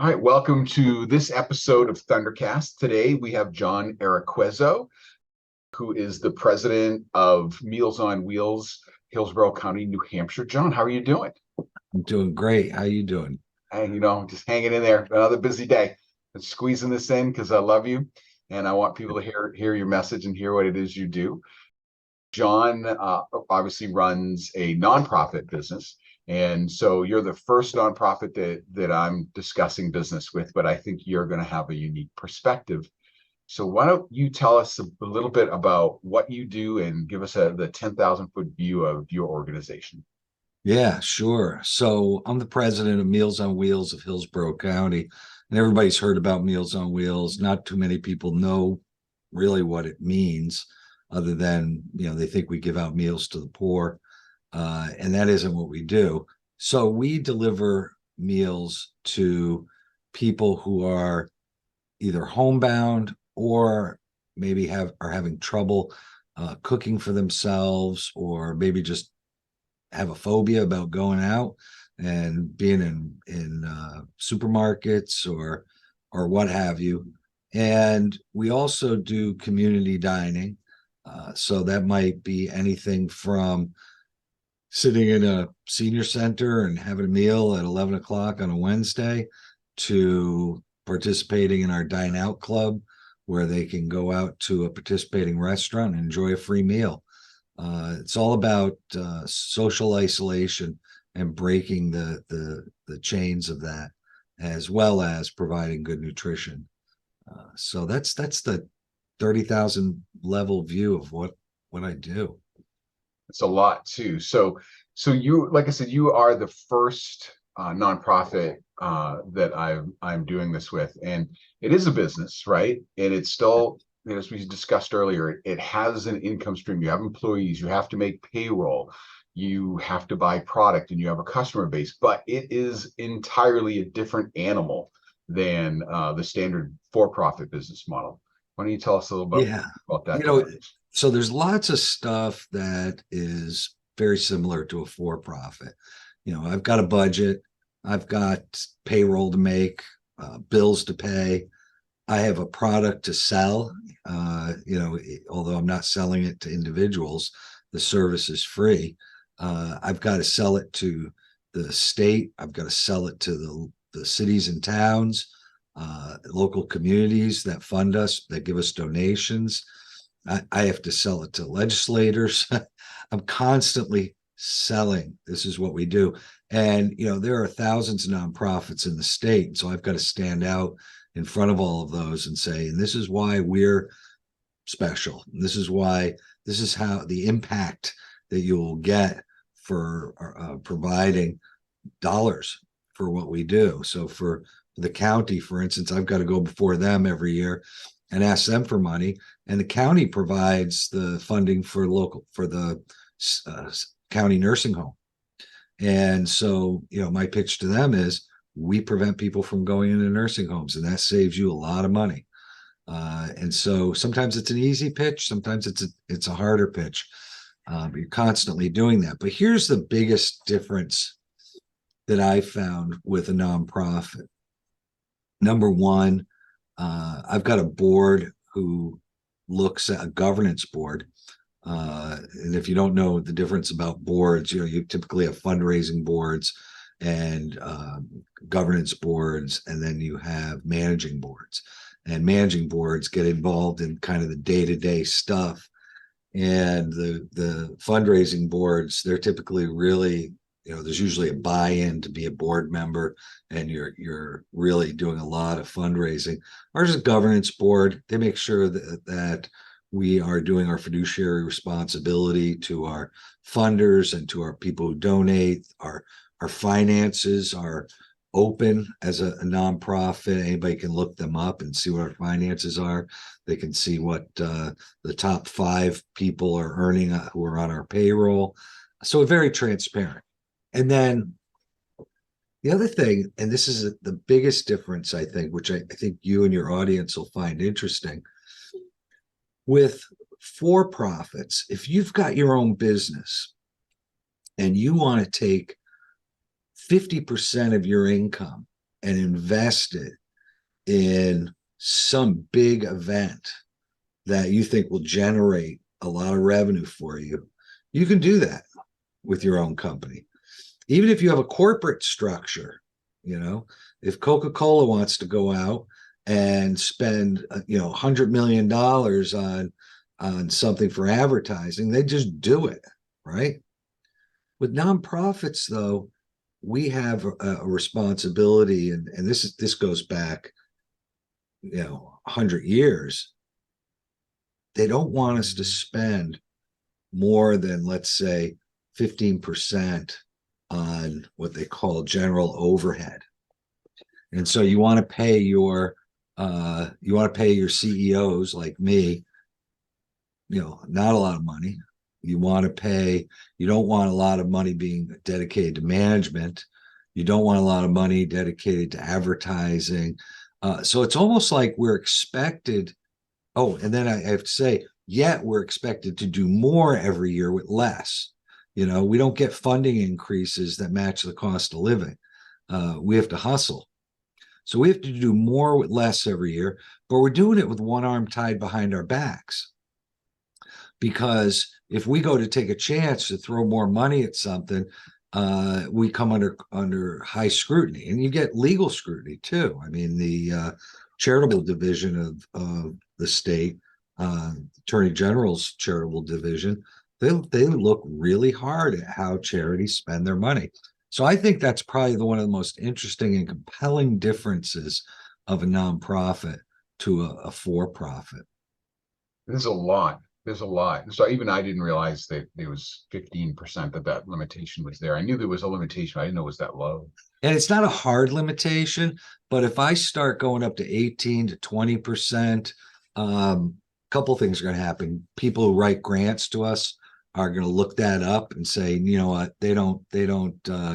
All right, welcome to this episode of Thundercast. Today we have Jon Eriquezzo, who is the president of Meals on Wheels, Hillsborough County, New Hampshire. Jon, how are you doing? I'm doing great. How you doing? And just hanging in there. Another busy day. I'm squeezing this in because I love you, and I want people to hear your message and hear what it is you do. Jon obviously runs a nonprofit business. And so you're the first nonprofit that I'm discussing business with, but I think you're going to have a unique perspective. So why don't you tell us a little bit about what you do and give us the 10,000-foot view of your organization? Yeah, sure. So I'm the president of Meals on Wheels of Hillsborough County, and everybody's heard about Meals on Wheels. Not too many people know really what it means, other than, they think we give out meals to the poor. And that isn't what we do. So we deliver meals to people who are either homebound or maybe are having trouble cooking for themselves, or maybe just have a phobia about going out and being in supermarkets or what have you. And we also do community dining. So that might be anything from sitting in a senior center and having a meal at 11 o'clock on a Wednesday, to participating in our dine out club, where they can go out to a participating restaurant and enjoy a free meal. It's all about social isolation and breaking the chains of that, as well as providing good nutrition. So that's the 30,000 level view of what I do. It's a lot too. So you, like I said, you are the first nonprofit that I'm doing this with, and it is a business, right? And it's still, as we discussed earlier, it has an income stream. You have employees, you have to make payroll, you have to buy product, and you have a customer base, but it is entirely a different animal than the standard for-profit business model. Why don't you tell us a little bit about that? So there's lots of stuff that is very similar to a for-profit. I've got a budget, I've got payroll to make, bills to pay. I have a product to sell. Although I'm not selling it to individuals, the service is free. I've got to sell it to the state. I've got to sell it to the cities and towns, local communities that fund us, that give us donations. I have to sell it to legislators. I'm constantly selling. This is what we do. And, there are thousands of nonprofits in the state. So I've got to stand out in front of all of those and say, and this is why we're special. This is how the impact that you will get for providing dollars for what we do. So for the county, for instance, I've got to go before them every year and ask them for money, and the county provides the funding for the county nursing home. And so, my pitch to them is, we prevent people from going into nursing homes, and that saves you a lot of money. And so sometimes it's an easy pitch, sometimes it's a harder pitch, but you're constantly doing that. But here's the biggest difference that I found with a nonprofit. Number one, I've got a board who looks at a governance board. And if you don't know the difference about boards, you typically have fundraising boards and governance boards, and then you have managing boards. And managing boards get involved in kind of the day-to-day stuff. And the fundraising boards, they're typically really, there's usually a buy-in to be a board member, and you're really doing a lot of fundraising. Ours is a governance board. They make sure that we are doing our fiduciary responsibility to our funders and to our people who donate. Our finances are open as a nonprofit. Anybody can look them up and see what our finances are. They can see what the top 5 people are earning who are on our payroll. So we're very transparent. And then the other thing, and this is the biggest difference, I think, which I think you and your audience will find interesting, with for-profits, if you've got your own business and you want to take 50% of your income and invest it in some big event that you think will generate a lot of revenue for you, you can do that with your own company. Even if you have a corporate structure, if Coca-Cola wants to go out and spend, $100 million on something for advertising, they just do it, right? With nonprofits, though, we have a responsibility, and this goes back, 100 years. They don't want us to spend more than, let's say, 15% on what they call general overhead. And so you want to pay your CEOs like me, not a lot of money. You don't want a lot of money being dedicated to management. You don't want a lot of money dedicated to advertising. So it's almost like we're expected. Oh, and then I have to say, yet we're expected to do more every year with less. We don't get funding increases that match the cost of living. We have to hustle. So we have to do more with less every year, but we're doing it with one arm tied behind our backs. Because if we go to take a chance to throw more money at something, we come under high scrutiny, and you get legal scrutiny too. I mean, the charitable division of the state, Attorney General's charitable division, they look really hard at how charities spend their money. So I think that's probably one of the most interesting and compelling differences of a nonprofit to a for-profit. There's a lot. There's a lot. So even I didn't realize that there was 15% that limitation was there. I knew there was a limitation. I didn't know it was that low. And it's not a hard limitation, but if I start going up to 18 to 20%, a couple things are going to happen. People who write grants to us are going to look that up and say, you know what, they don't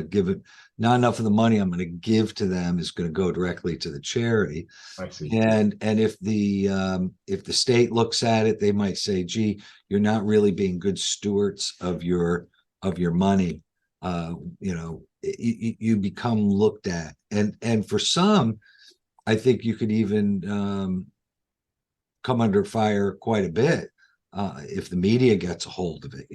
give it, not enough of the money I'm going to give to them is going to go directly to the charity. I see. And if the state looks at it, they might say, gee, you're not really being good stewards of your money. You become looked at. And for some, I think you could even come under fire quite a bit if the media gets a hold of it.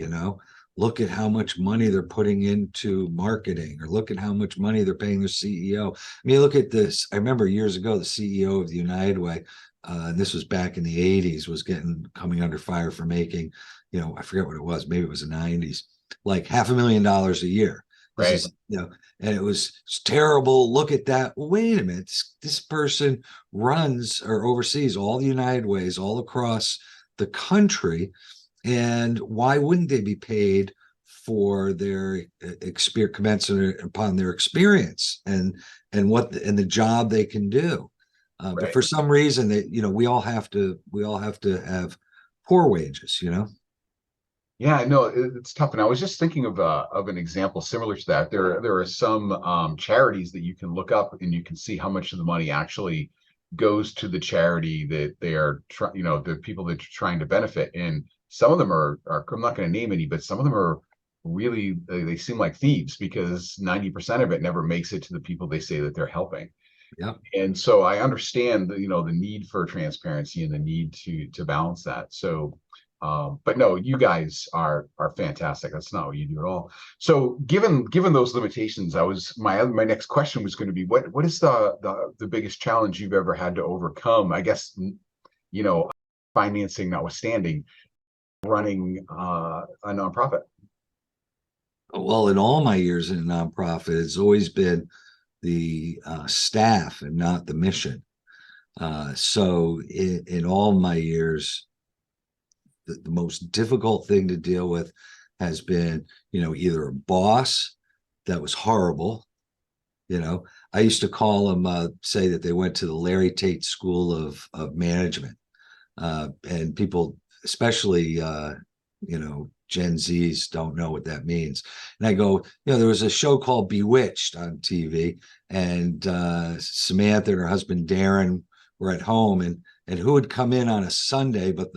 Look at how much money they're putting into marketing, or look at how much money they're paying their CEO. I mean, look at this. I remember years ago, the CEO of the United Way, and this was back in the 80s, was coming under fire for making, I forget what it was, maybe it was the 90s, like $500,000 a year. Right. And it was terrible. Look at that. Well, wait a minute. This person runs or oversees all the United Ways all across the country. And why wouldn't they be paid for their experience, commensurate upon their experience and the job they can do? Right. But for some reason, we all have to have poor wages. Yeah, no, it's tough. And I was just thinking of an example similar to that. There are some charities that you can look up, and you can see how much of the money actually goes to the charity that they are the people that you're trying to benefit. And some of them are I'm not going to name any, but some of them are really, they seem like thieves, because 90% of it never makes it to the people they say that they're helping. Yeah. And so I understand the need for transparency and the need to balance that. So but no, you guys are fantastic. That's not what you do at all. So given those limitations, my next question was going to be, what is the biggest challenge you've ever had to overcome? I guess, financing notwithstanding, running a nonprofit. Well, in all my years in a nonprofit, it's always been the staff and not the mission. So in all my years, the most difficult thing to deal with has been, either a boss that was horrible. I used to call them, say that they went to the Larry Tate School of Management, and people, especially, Gen Zs don't know what that means. And I go, there was a show called Bewitched on TV, and Samantha and her husband Darren were at home, and who would come in on a Sunday but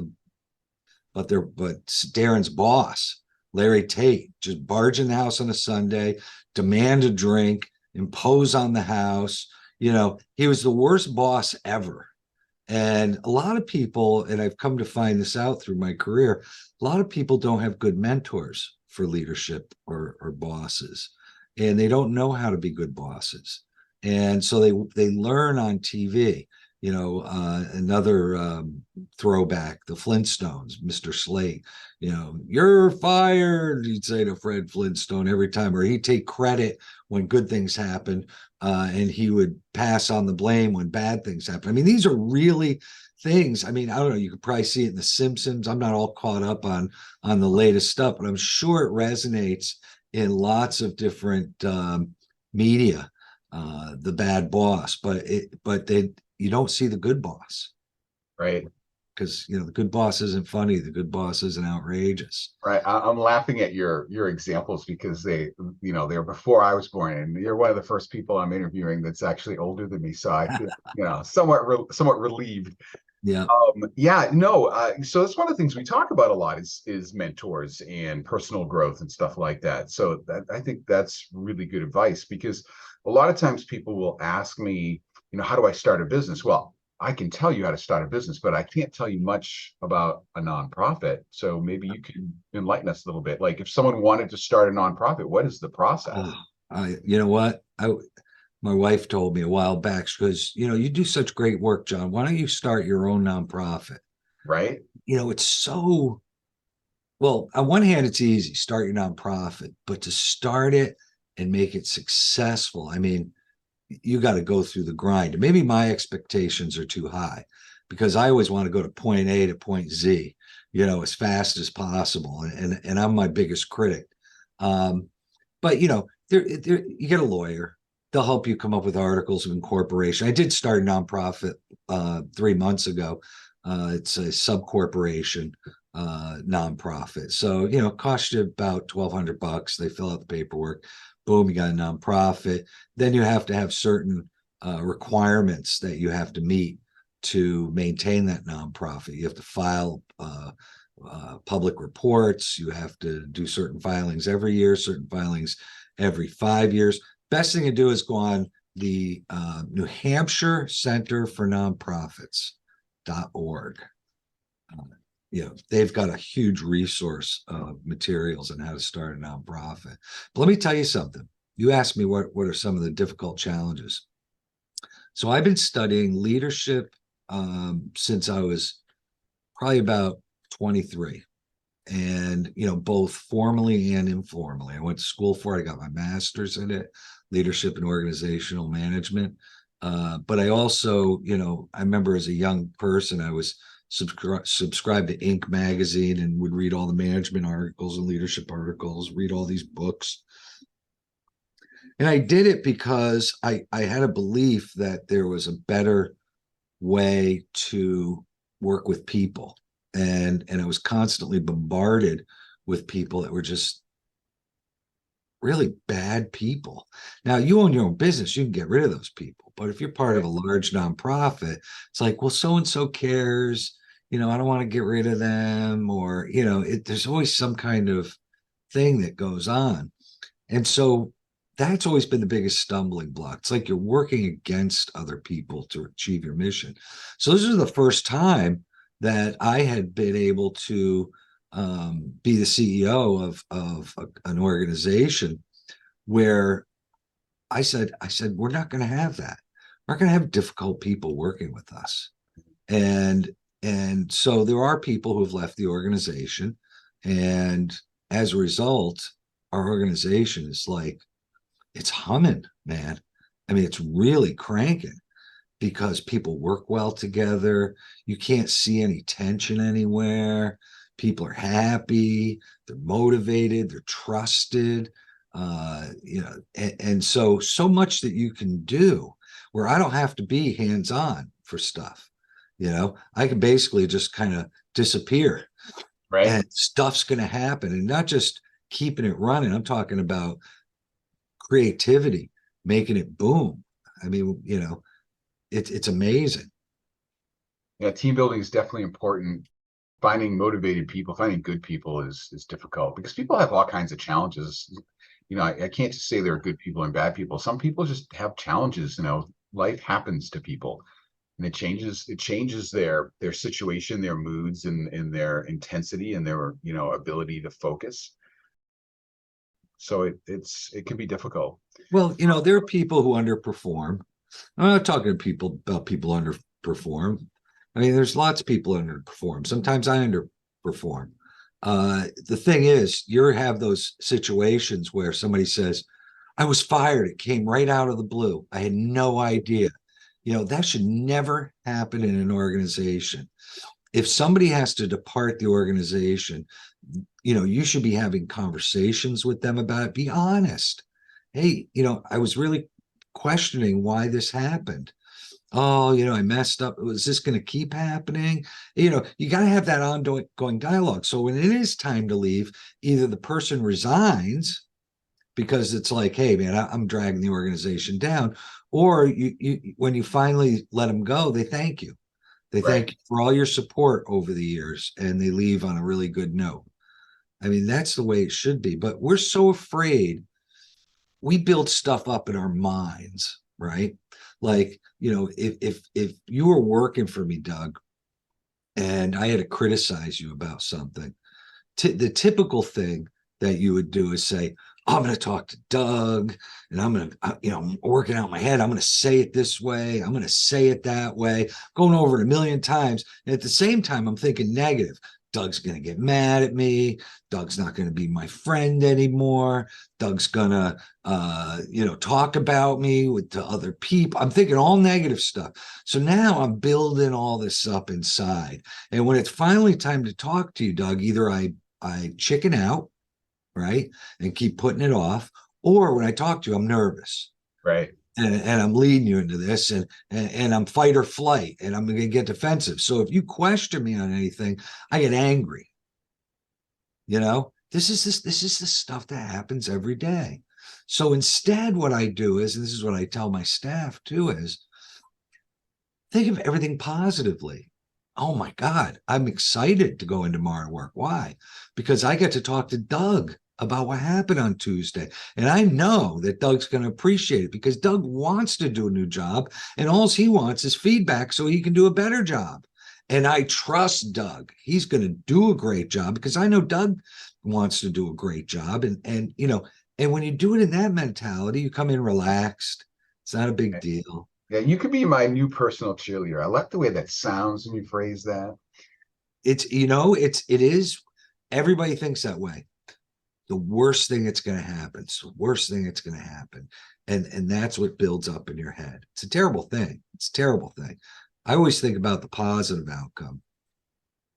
Darren's boss, Larry Tate, just barge in the house on a Sunday, demand a drink, impose on the house, He was the worst boss ever. And a lot of people, and I've come to find this out through my career, a lot of people don't have good mentors for leadership or bosses, and they don't know how to be good bosses. And so they learn on TV. Another throwback, the Flintstones, Mr. Slate, you're fired, he'd say to Fred Flintstone every time, or he'd take credit when good things happened, and he would pass on the blame when bad things happen. I mean, these are really things. I mean, I don't know, you could probably see it in The Simpsons. I'm not all caught up on the latest stuff, but I'm sure it resonates in lots of different media, the bad boss, but you don't see the good boss, Right. because the good boss isn't funny. The good boss isn't outrageous. Right. I'm laughing at your examples because they're before I was born, and you're one of the first people I'm interviewing that's actually older than me. So I feel, somewhat relieved. Yeah. Yeah, no. So that's one of the things we talk about a lot is mentors and personal growth and stuff like that. So I think that's really good advice, because a lot of times people will ask me, how do I start a business? Well, I can tell you how to start a business, but I can't tell you much about a nonprofit. So maybe you can enlighten us a little bit. Like if someone wanted to start a nonprofit, what is the process? You know what? My wife told me a while back, she goes, you do such great work, John. Why don't you start your own nonprofit? Right. It's so, well, on one hand, it's easy, start your nonprofit, but to start it and make it successful, I mean, you got to go through the grind. And maybe my expectations are too high, because I always want to go to point A to point Z, as fast as possible. And I'm my biggest critic. But you get a lawyer, they'll help you come up with articles of incorporation. I did start a nonprofit 3 months ago. It's a sub corporation nonprofit. So, it costs you about $1,200. They fill out the paperwork. Boom, you got a nonprofit. Then you have to have certain requirements that you have to meet to maintain that nonprofit. You have to file public reports. You have to do certain filings every year, certain filings every 5 years. Best thing to do is go on the New Hampshire Center for Nonprofits.org. They've got a huge resource of materials on how to start a nonprofit. But let me tell you something. You asked me what are some of the difficult challenges. So I've been studying leadership since I was probably about 23, and both formally and informally. I went to school for it. I got my master's in it, leadership and organizational management. But I also, I remember as a young person, I was subscribed to Inc. magazine and would read all the management articles and leadership articles, read all these books. And I did it because I had a belief that there was a better way to work with people. And I was constantly bombarded with people that were just really bad people. Now, you own your own business, you can get rid of those people. But if you're part of a large nonprofit, it's like, well, so-and-so cares, I don't want to get rid of them, or, there's always some kind of thing that goes on. And so that's always been the biggest stumbling block. It's like you're working against other people to achieve your mission. So this is the first time that I had been able to be the CEO of an organization where I said, we're not going to have that. We're not going to have difficult people working with us. And so there are people who have left the organization. And as a result, our organization is like, it's humming, man. I mean, it's really cranking because people work well together. You can't see any tension anywhere. People are happy, they're motivated, they're trusted, and so much that you can do where I don't have to be hands-on for stuff. I can basically just kind of disappear, Right. and stuff's going to happen, and not just keeping it running. I'm talking about creativity, making it boom. I mean, it's amazing. Yeah, team building is definitely important. Finding motivated people, finding good people is difficult because people have all kinds of challenges. I can't just say there are good people and bad people. Some people just have challenges, life happens to people, and it changes their situation, their moods, and their intensity, and their, you know, ability to focus. So it can be difficult. Well, you know, there are people who underperform. I'm not talking to people about people underperform. I mean, there's lots of people underperform. Sometimes I underperform. The thing is, you have those situations where somebody says, I was fired. It came right out of the blue. I had no idea. You know, that should never happen in an organization. If somebody has to depart the organization, you know, you should be having conversations with them about it. Be honest. Hey, you know, I was really questioning why this happened. Oh, you know, I messed up. Was this going to keep happening? You know, you got to have that ongoing dialogue. So when it is time to leave, either the person resigns because it's like, hey, man, I'm dragging the organization down, or you when you finally let them go, they thank you. They thank Right. you for all your support over the years, and they leave on a really good note. I mean, that's the way it should be. But we're so afraid. We build stuff up in our minds, right? Like, you know, if you were working for me, Doug, and I had to criticize you about something, the typical thing that you would do is say, oh, I'm going to talk to Doug, and I'm going to, you know, I'm working out in my head. I'm going to say it this way. I'm going to say it that way, going over it a million times. And at the same time, I'm thinking negative. Doug's going to get mad at me. Doug's not going to be my friend anymore. Doug's going to, you know, talk about me to other people. I'm thinking all negative stuff. So now I'm building all this up inside. And when it's finally time to talk to you, Doug, either I chicken out, right, and keep putting it off, or when I talk to you, I'm nervous. Right. And I'm leading you into this, and I'm fight or flight, and I'm going to get defensive. So if you question me on anything, I get angry. You know, this is the stuff that happens every day. So instead, what I do is, and this is what I tell my staff too, is think of everything positively. Oh my God, I'm excited to go in tomorrow and work. Why? Because I get to talk to Doug about what happened on Tuesday. And I know that Doug's going to appreciate it because Doug wants to do a new job, and all he wants is feedback so he can do a better job. And I trust Doug. He's going to do a great job because I know Doug wants to do a great job. And you know, and when you do it in that mentality, you come in relaxed. It's not a big deal. Yeah, you could be my new personal cheerleader. I like the way that sounds when you phrase that. It's, you know, it is, everybody thinks that way. The worst thing that's going to happen. It's the worst thing that's going to happen. And that's what builds up in your head. It's a terrible thing. It's a terrible thing. I always think about the positive outcome.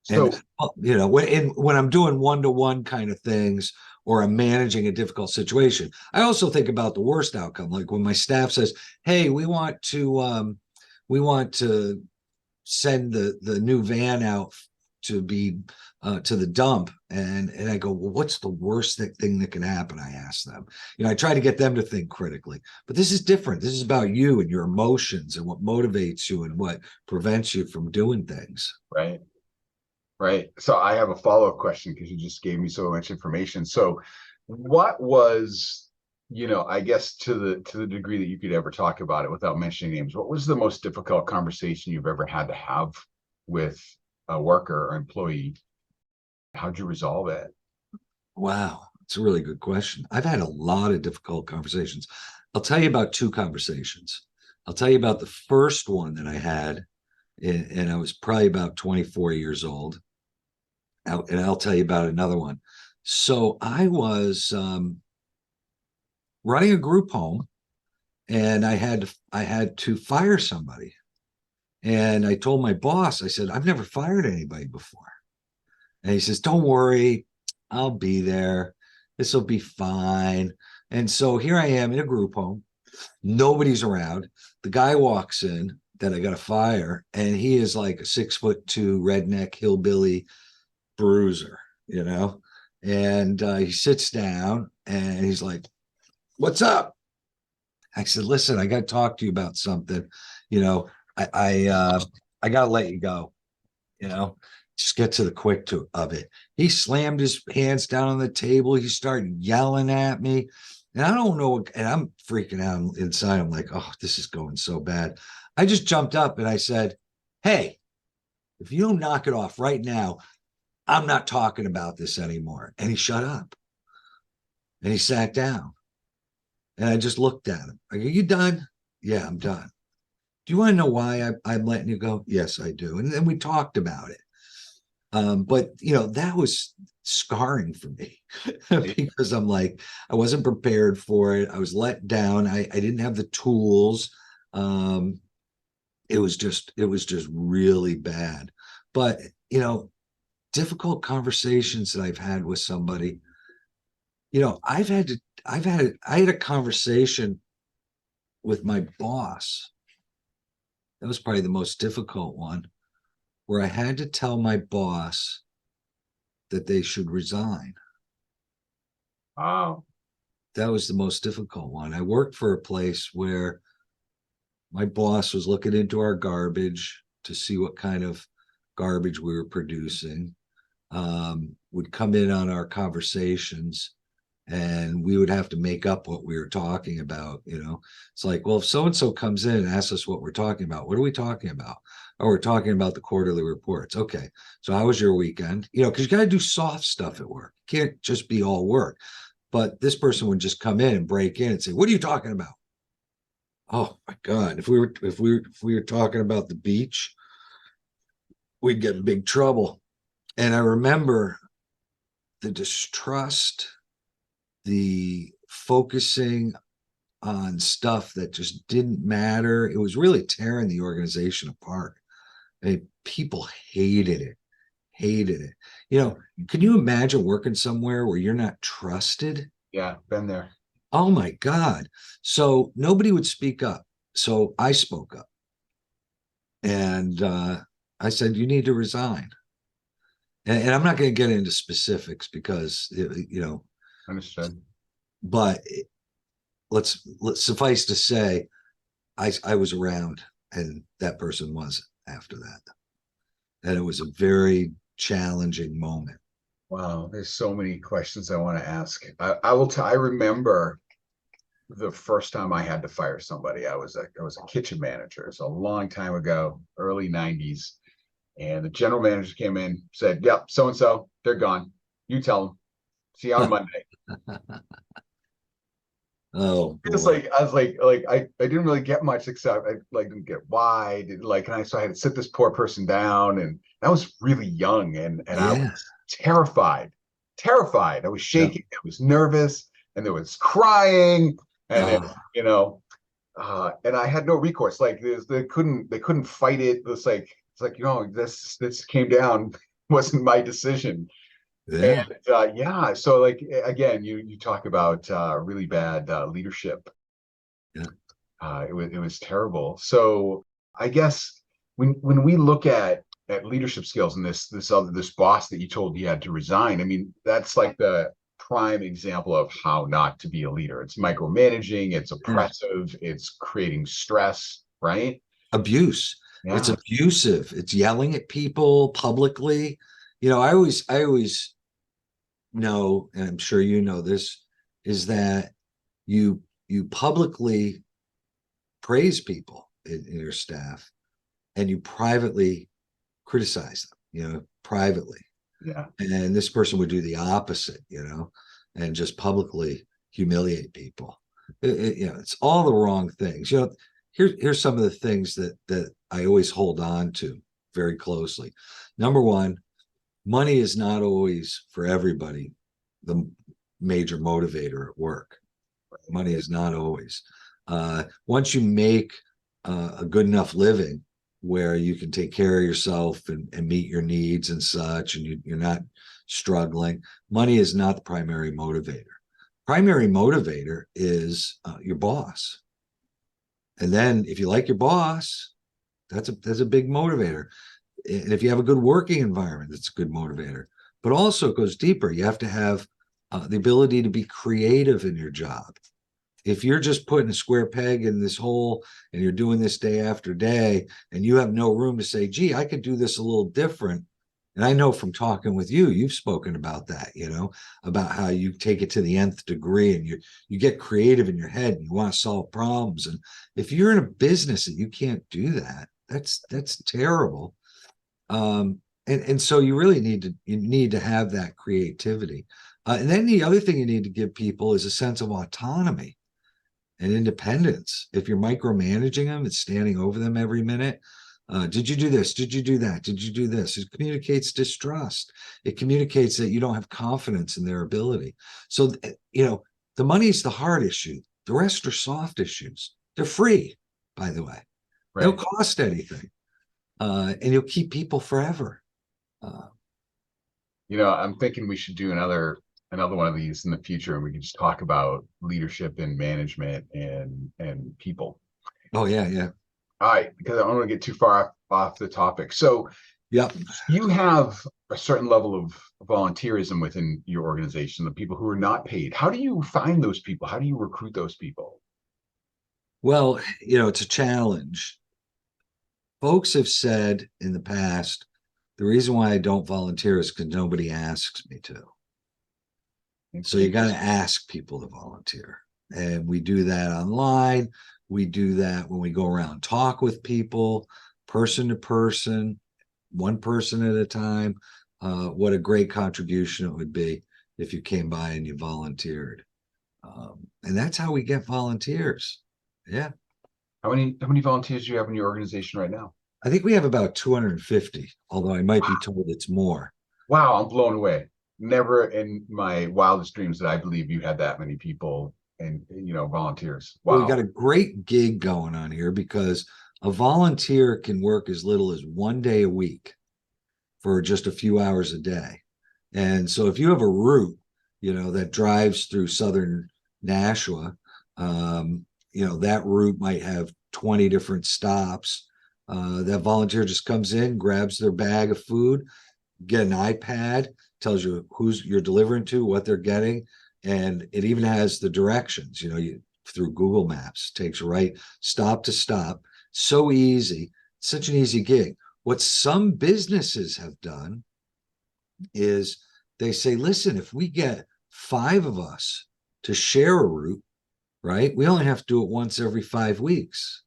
So, And you know, when I'm doing one-to-one kind of things, or I'm managing a difficult situation, I also think about the worst outcome. Like when my staff says, "Hey, we want to send the new van out to be to the dump," and I go, "Well, what's the worst thing that can happen?" I ask them. You know, I try to get them to think critically. But this is different. This is about you and your emotions and what motivates you and what prevents you from doing things. right. Right. So I have a follow-up question because you just gave me so much information. So what was, you know, I guess to the degree that you could ever talk about it without mentioning names, what was the most difficult conversation you've ever had to have with a worker or employee? How'd you resolve it? Wow, it's a really good question. I've had a lot of difficult conversations. I'll tell you about two conversations. I'll tell you about the first one that I had, and I was probably about 24 years old. And I'll tell you about another one. So I was running a group home, and I had to fire somebody. And I told my boss, I said, I've never fired anybody before. And he says, don't worry, I'll be there. This will be fine. And so here I am in a group home. Nobody's around. The guy walks in that I got to fire, and he is like a 6'2" redneck hillbilly bruiser, you know. And he sits down and he's like, "What's up?" I said, "Listen, I got to talk to you about something. You know, I got to let you go. You know, just get to the of it." He slammed his hands down on the table. He started yelling at me. And I don't know, and I'm freaking out inside. I'm like, oh, this is going so bad. I just jumped up and I said, hey, if you don't knock it off right now, I'm not talking about this anymore. And he shut up and he sat down. And I just looked at him. Like, are you done? Yeah, I'm done. Do you want to know why I'm letting you go? Yes, I do. And then we talked about it. But that was scarring for me because I'm like, I wasn't prepared for it. I was let down. I didn't have the tools. It was just really bad. But difficult conversations that I've had with somebody. I had a conversation with my boss. That was probably the most difficult one, where I had to tell my boss that they should resign. Wow. That was the most difficult one. I worked for a place where my boss was looking into our garbage to see what kind of garbage we were producing, would come in on our conversations, and we would have to make up what we were talking about. It's like, well, if so-and-so comes in and asks us what we're talking about, what are we talking about? Oh, we're talking about the quarterly reports. Okay, so how was your weekend? Because you got to do soft stuff at work. You can't just be all work. But this person would just come in and break in and say, what are you talking about? Oh my God, if we were talking about the beach, we'd get in big trouble. And I remember the distrust, the focusing on stuff that just didn't matter. It was really tearing the organization apart. People hated it. Can you imagine working somewhere where you're not trusted? Yeah, been there. Oh my God. So nobody would speak up. So I spoke up. And I said, you need to resign. And I'm not going to get into specifics because, Understood. but let's suffice to say, I was around and that person wasn't after that. And it was a very challenging moment. Wow, there's so many questions I want to ask. I remember the first time I had to fire somebody. I was a kitchen manager. It's a long time ago, early 90s. And the general manager came in, said, yep, so and so, they're gone. You tell them. See you on Monday. Oh It's boy. like I was like I didn't really get much, except I didn't get why. So I had to sit this poor person down, and I was really young, and I Yeah. was terrified. I was Yeah. shaking, I was nervous, and there was crying, and it, Oh, and I had no recourse. Like they couldn't fight it. It's like this came down, wasn't my decision. And yeah. yeah, so like again, you talk about really bad leadership. Yeah. It was terrible. So I guess when we look at leadership skills and this boss that you told you had to resign, I mean, that's like the prime example of how not to be a leader. It's micromanaging, it's Yeah. oppressive, it's creating stress, right? Abuse. It's Yeah. abusive. It's yelling at people publicly. I always know, and I'm sure you know this, is that you publicly praise people in your staff and you privately criticize them, privately. Yeah. And this person would do the opposite, and just publicly humiliate people. It's all the wrong things. Here's some of the things that I always hold on to very closely. Number one, money is not always for everybody the major motivator at work. Money is not always. Once you make a good enough living where you can take care of yourself and meet your needs and such, and you're not struggling, money is not the primary motivator. Primary motivator is your boss. And then if you like your boss, that's a big motivator. And if you have a good working environment, that's a good motivator. But also it goes deeper. You have to have the ability to be creative in your job. If you're just putting a square peg in this hole and you're doing this day after day, and you have no room to say, gee, I could do this a little different, And I know from talking with you, you've spoken about that, about how you take it to the nth degree and you get creative in your head and you want to solve problems. And if you're in a business that you can't do that, that's terrible. And so you really need to have that creativity. And then the other thing you need to give people is a sense of autonomy and independence. If you're micromanaging them and standing over them every minute, did you do this? Did you do that? Did you do this? It communicates distrust. It communicates that you don't have confidence in their ability. So, the money is the hard issue. The rest are soft issues. They're free, by the way. They don't cost anything. And you'll keep people forever. I'm thinking we should do another one of these in the future, and we can just talk about leadership and management and people. Oh, yeah. All right, because I don't want to get too far off the topic. So, yeah, you have a certain level of volunteerism within your organization, the people who are not paid. How do you find those people? How do you recruit those people? Well, it's a challenge. Folks have said in the past, the reason why I don't volunteer is because nobody asks me to. So you got to ask people to volunteer. And we do that online. We do that when we go around and talk with people, person to person, one person at a time. What a great contribution it would be if you came by and you volunteered. And that's how we get volunteers. Yeah. How many volunteers do you have in your organization right now? I think we have about 250, although I might be told it's more. Wow, I'm blown away. Never in my wildest dreams did I believe you had that many people and volunteers. Wow. Well, we got a great gig going on here because a volunteer can work as little as 1 day a week for just a few hours a day. And so if you have a route, that drives through southern Nashua, that route might have 20 different stops. That volunteer just comes in, grabs their bag of food, get an iPad, tells you who's you're delivering to, what they're getting, and it even has the directions, through Google Maps, takes you right stop to stop. So easy, such an easy gig. What some businesses have done is they say, listen, if we get 5 of us to share a route, right, we only have to do it once every 5 weeks.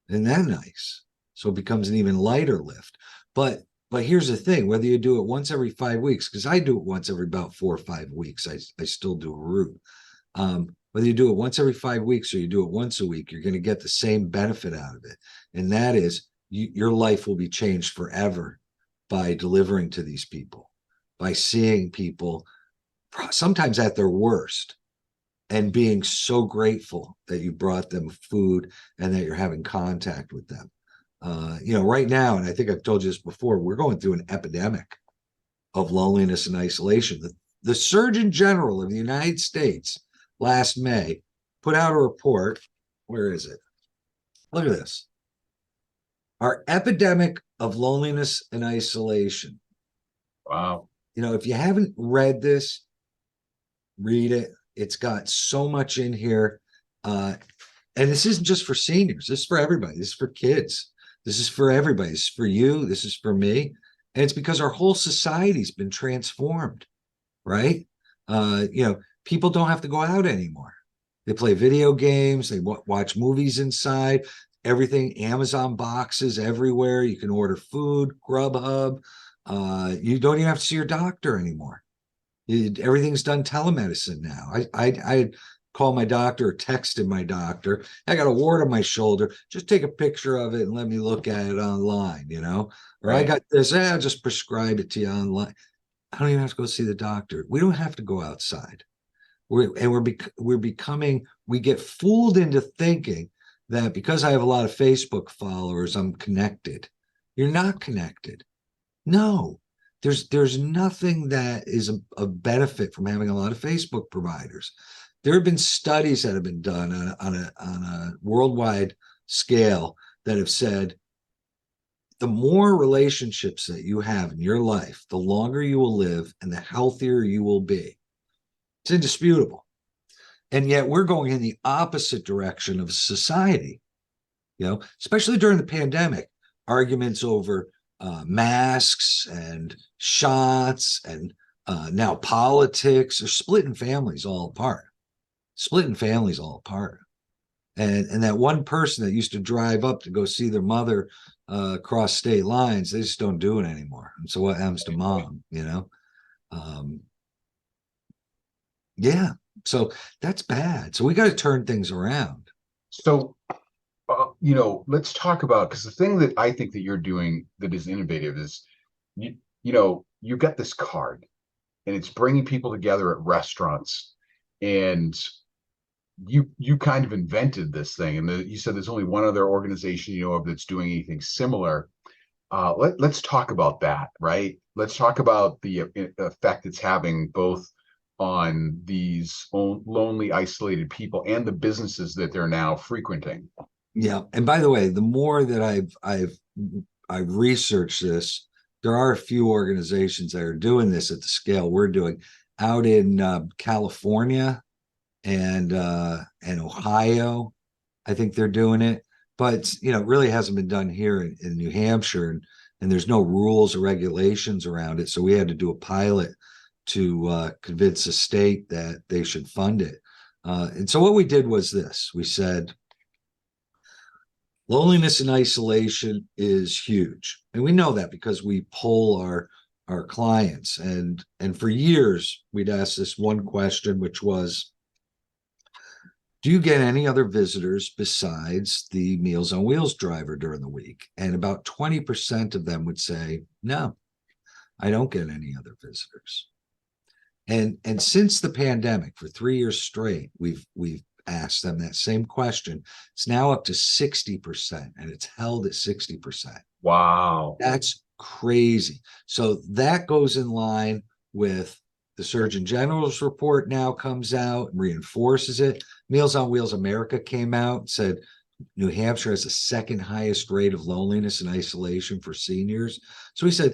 Isn't that nice? So it becomes an even lighter lift. But here's the thing, whether you do it once every 5 weeks, because I do it once every about 4 or 5 weeks, I still do a route. Whether you do it once every 5 weeks or you do it once a week, you're going to get the same benefit out of it. And that is your life will be changed forever by delivering to these people, by seeing people sometimes at their worst and being so grateful that you brought them food and that you're having contact with them. Right now, and I think I've told you this before, we're going through an epidemic of loneliness and isolation. The Surgeon General of the United States last May put out a report. Where is it? Look at this. Our epidemic of loneliness and isolation. Wow. If you haven't read this, read it. It's got so much in here. And this isn't just for seniors. This is for everybody. This is for kids. This is for everybody. This is for you. This is for me. And it's because our whole society's been transformed, right? People don't have to go out anymore. They play video games. They watch movies inside. Everything, Amazon boxes everywhere. You can order food, Grubhub. You don't even have to see your doctor anymore. Everything's done telemedicine now. I call my doctor or texted my doctor. I got a wart on my shoulder. Just take a picture of it and let me look at it online, Or right. I got this. I'll just prescribe it to you online. I don't even have to go see the doctor. We don't have to go outside. We get fooled into thinking that because I have a lot of Facebook followers, I'm connected. You're not connected. No. There's nothing that is a benefit from having a lot of Facebook providers. There have been studies that have been done on a worldwide scale that have said the more relationships that you have in your life, the longer you will live and the healthier you will be. It's indisputable. And yet we're going in the opposite direction of society, especially during the pandemic, arguments over masks and shots and now politics are splitting families all apart. Splitting families all apart. And that one person that used to drive up to go see their mother across state lines, they just don't do it anymore. And so what happens to mom, you know? Yeah. So that's bad. So we got to turn things around. So, let's talk about, because the thing that I think that you're doing that is innovative is you got this card and it's bringing people together at restaurants, and you kind of invented this thing, and you said there's only one other organization you know of that's doing anything similar. Let's talk about that, right? Let's talk about the effect it's having both on these lonely, isolated people and the businesses that they're now frequenting. Yeah. And by the way, the more that I've researched this, there are a few organizations that are doing this at the scale we're doing out in California and Ohio. I think they're doing it, but it really hasn't been done here in New Hampshire, and there's no rules or regulations around it. So we had to do a pilot to convince the state that they should fund it. And so what we did was this: we said, loneliness and isolation is huge, and we know that because we poll our clients, and for years we'd ask this one question, which was, do you get any other visitors besides the Meals on Wheels driver during the week? And about 20% of them would say, no, I don't get any other visitors. And since the pandemic, for 3 years straight, we've asked them that same question. It's now up to 60%, and it's held at 60%. Wow. That's crazy. So that goes in line with the Surgeon General's report now comes out and reinforces it. Meals on Wheels America came out and said New Hampshire has the second highest rate of loneliness and isolation for seniors. So we said,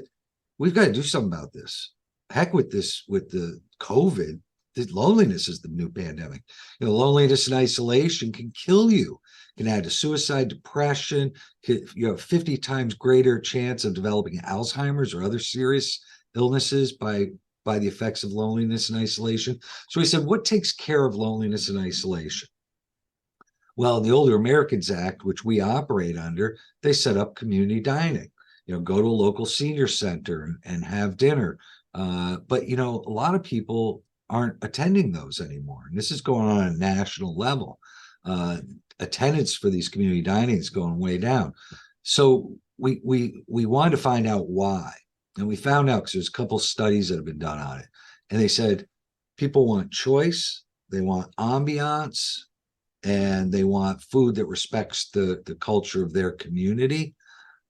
we've got to do something about this. Heck with this, with the COVID, the loneliness is the new pandemic. Loneliness and isolation can kill you, can add to suicide, depression. You have 50 times greater chance of developing Alzheimer's or other serious illnesses by the effects of loneliness and isolation. So we said, what takes care of loneliness and isolation? Well, in the Older Americans Act, which we operate under, they set up community dining. Go to a local senior center and have dinner. But a lot of people aren't attending those anymore, and this is going on at a national level. Attendance for these community dining is going way down. So we wanted to find out why. And we found out because there's a couple studies that have been done on it. And they said people want choice, they want ambiance, and they want food that respects the culture of their community.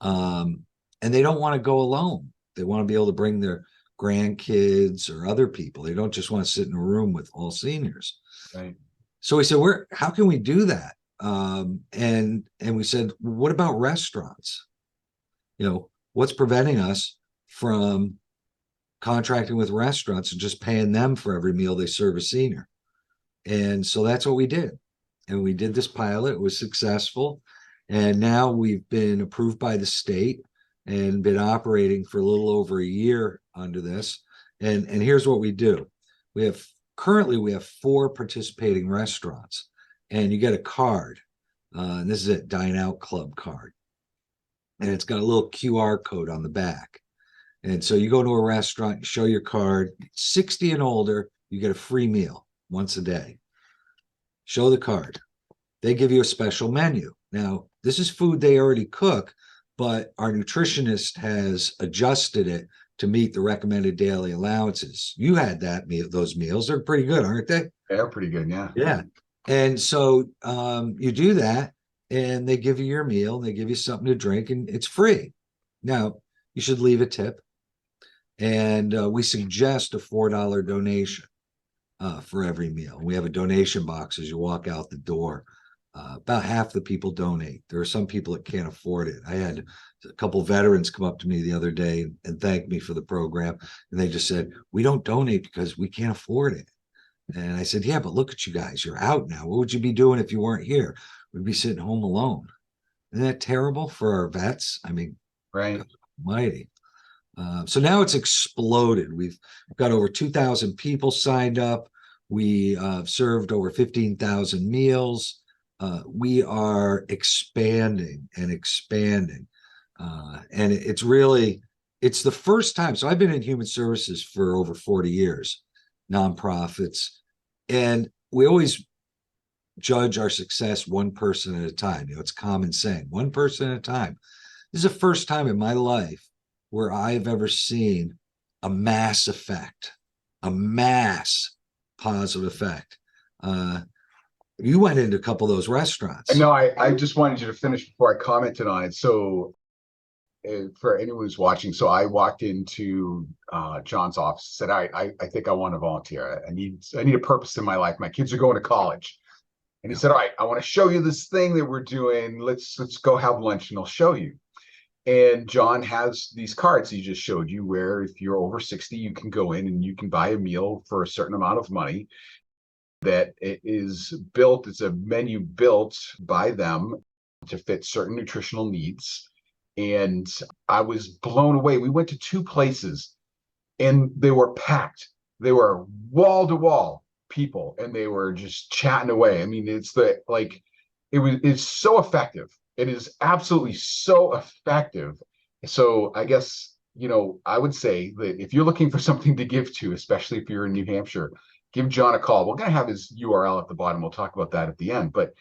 And they don't want to go alone. They want to be able to bring their grandkids or other people. They don't just want to sit in a room with all seniors. Right. So we said, how can we do that? And we said, what about restaurants? What's preventing us from contracting with restaurants and just paying them for every meal they serve a senior? And so that's what we did. And we did this pilot. It was successful. And now we've been approved by the state and been operating for a little over a year under this. And here's what we do. Currently we have 4 participating restaurants, and you get a card. And this is a Dine Out Club card. And it's got a little QR code on the back. And so you go to a restaurant, you show your card, 60 and older, you get a free meal once a day. Show the card. They give you a special menu. Now, this is food they already cook, but our nutritionist has adjusted it to meet the recommended daily allowances. You had those meals. They're pretty good, aren't they? They're pretty good, yeah. Yeah. And so you do that, and they give you your meal, and they give you something to drink, and it's free. Now, you should leave a tip. And we suggest a $4 donation for every meal. We have a donation box as you walk out the door. About half the people donate. There are some people that can't afford it. I had a couple veterans come up to me the other day and thank me for the program. And they just said, we don't donate because we can't afford it. And I said, yeah, but look at you guys. You're out now. What would you be doing if you weren't here? We'd be sitting home alone. Isn't that terrible for our vets? I mean, right. almighty. So now it's exploded. We've got over 2,000 people signed up. We served over 15,000 meals. We are expanding and expanding. And it's really, it's the first time. So I've been in human services for over 40 years, nonprofits, and we always judge our success one person at a time. You know, it's common saying, one person at a time. This is the first time in my life where I've ever seen a mass effect, a mass positive effect. You went into a couple of those restaurants. No, I just wanted you to finish before I commented on it. So for anyone who's watching, so I walked into Jon's office, said, I think I want to volunteer. I need a purpose in my life. My kids are going to college. And he said, all right, I want to show you this thing that we're doing. Let's go have lunch and I'll show you. And Jon has these cards he just showed you where if you're over 60, you can go in and you can buy a meal for a certain amount of money that it is built. It's a menu built by them to fit certain nutritional needs. And I was blown away. We went to 2 places and they were packed. They were wall to wall people and they were just chatting away. I mean, it's so effective. It is absolutely so effective. So I guess, I would say that if you're looking for something to give to, especially if you're in New Hampshire, give Jon a call. We're going to have his URL at the bottom. We'll talk about that at the end. But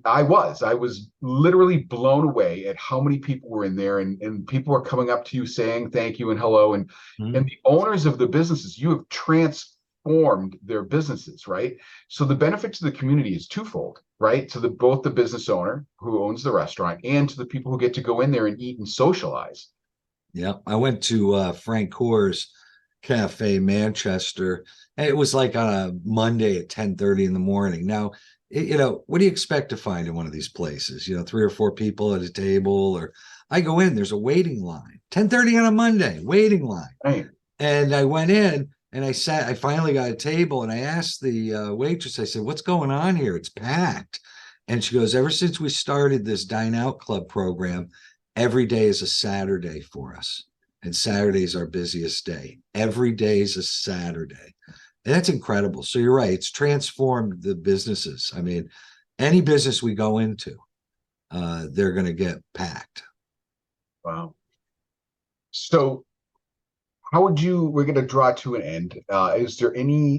I was literally blown away at how many people were in there, and people were coming up to you saying thank you and hello. And the owners of the businesses, you have transformed their businesses, right? So the benefit to the community is twofold, right? To both the business owner who owns the restaurant and to the people who get to go in there and eat and socialize. Yeah, I went to Frank Coors Cafe, Manchester, and it was like on a Monday at 10:30 in the morning. Now, what do you expect to find in one of these places? 3 or 4 people at a table, or I go in, there's a waiting line, 10:30 on a Monday, waiting line. Right. And I went in and I finally got a table and I asked the waitress, I said, what's going on here? It's packed. And she goes, ever since we started this Dine Out Club program, every day is a Saturday for us. And Saturday is our busiest day. Every day is a Saturday. And that's incredible. So you're right. It's transformed the businesses. I mean, any business we go into, they're going to get packed. Wow. So we're going to draw to an end. Is there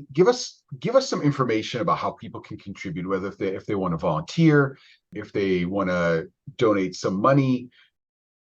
give us some information about how people can contribute, whether if they want to volunteer, if they want to donate some money.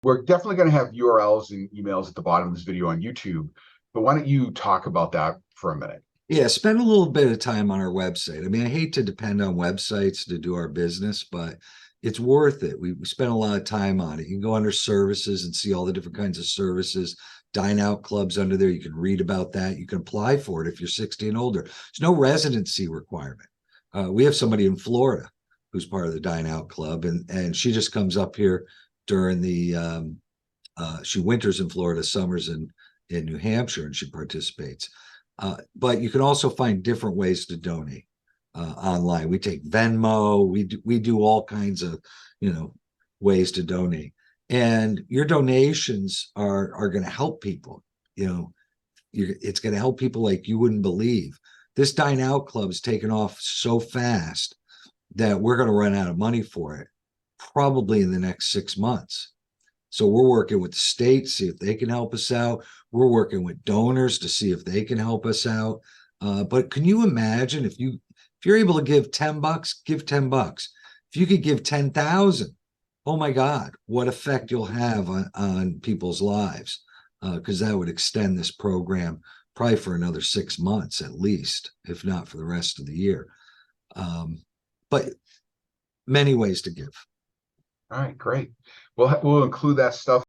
We're definitely going to have URLs and emails at the bottom of this video on YouTube, but why don't you talk about that for a minute? Yeah, spend a little bit of time on our website. I mean, I hate to depend on websites to do our business, but it's worth it. We spend a lot of time on it. You can go under services and see all the different kinds of services. Dine Out Clubs under there. You can read about that. You can apply for it if you're 60 and older. There's no residency requirement. We have somebody in Florida who's part of the Dine Out Club, and she just comes up here during the she winters in Florida, summers in New Hampshire, and she participates. But you can also find different ways to donate online. We take Venmo. We do all kinds of ways to donate, and your donations are going to help people. It's going to help people like you wouldn't believe. This Dine Out Club's taken off so fast that we're going to run out of money for it probably in the next 6 months. So we're working with the state, see if they can help us out. We're working with donors to see if they can help us out. But can you imagine if you're able to give $10, give $10. If you could give 10,000, oh my God, what effect you'll have on people's lives. Because that would extend this program probably for another 6 months at least, if not for the rest of the year. But many ways to give. All right, great. We'll include that stuff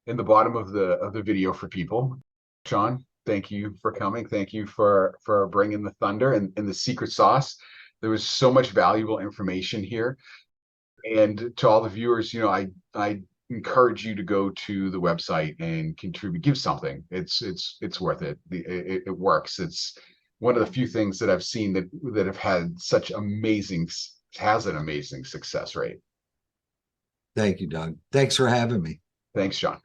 in the bottom of the video for people. Jon, thank you for coming. Thank you for bringing the thunder and the secret sauce. There was so much valuable information here. And to all the viewers, I encourage you to go to the website and contribute, give something. It's worth it. It works. It's one of the few things that I've seen that have had has an amazing success rate. Thank you, Doug. Thanks for having me. Thanks, Jon.